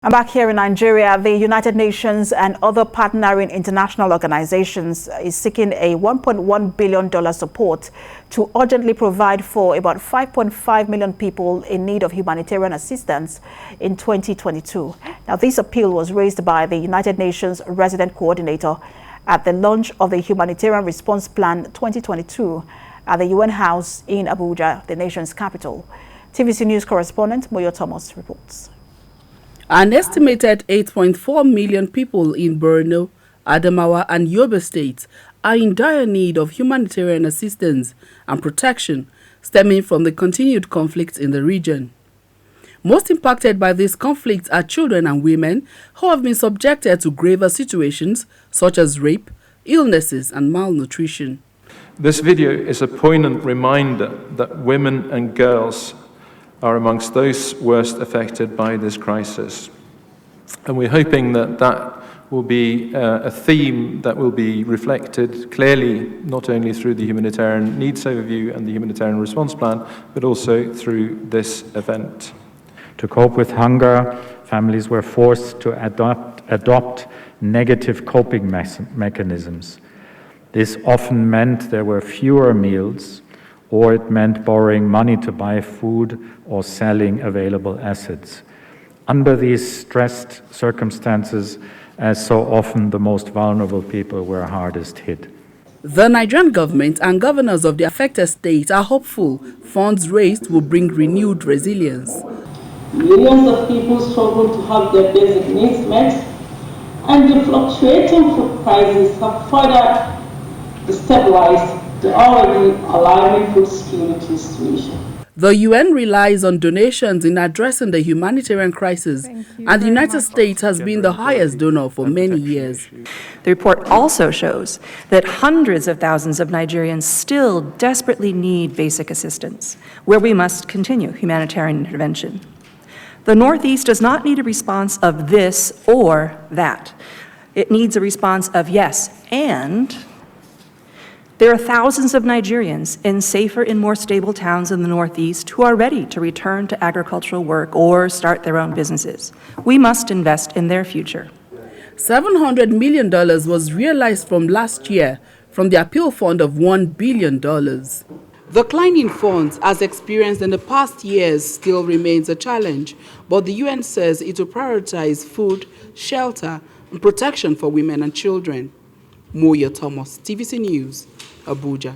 And back here in Nigeria, the United Nations and other partnering international organizations is seeking a $1.1 billion support to urgently provide for about 5.5 million people in need of humanitarian assistance in 2022. Now, this appeal was raised by the United Nations resident coordinator at the launch of the Humanitarian Response Plan 2022 at the UN House in Abuja, the nation's capital. TVC News correspondent Moyo Thomas reports. An estimated 8.4 million people in Borno, Adamawa and Yobe states are in dire need of humanitarian assistance and protection stemming from the continued conflicts in the region. Most impacted by these conflicts are children and women who have been subjected to graver situations such as rape, illnesses and malnutrition. This video is a poignant reminder that women and girls are amongst those worst affected by this crisis. And we're hoping that that will be a theme that will be reflected clearly, not only through the Humanitarian Needs Overview and the Humanitarian Response Plan, but also through this event. To cope with hunger, families were forced to adopt negative coping mechanisms. This often meant there were fewer meals, or it meant borrowing money to buy food or selling available assets. Under these stressed circumstances, as so often, the most vulnerable people were hardest hit. The Nigerian government and governors of the affected states are hopeful funds raised will bring renewed resilience. Millions of people struggle to have their basic needs met, and the fluctuating food prices have further destabilized the already alarming food security situation. The UN relies on donations in addressing the humanitarian crisis, and the United States has been the highest donor for many years. The report also shows that hundreds of thousands of Nigerians still desperately need basic assistance, where we must continue humanitarian intervention. The Northeast does not need a response of this or that. It needs a response of yes, and there are thousands of Nigerians in safer and more stable towns in the Northeast who are ready to return to agricultural work or start their own businesses. We must invest in their future. $700 million was realized from last year from the appeal fund of $1 billion. The decline in funds, as experienced in the past years, still remains a challenge, but the UN says it will prioritize food, shelter, and protection for women and children. Moyo Thomas, TVC News, Abuja.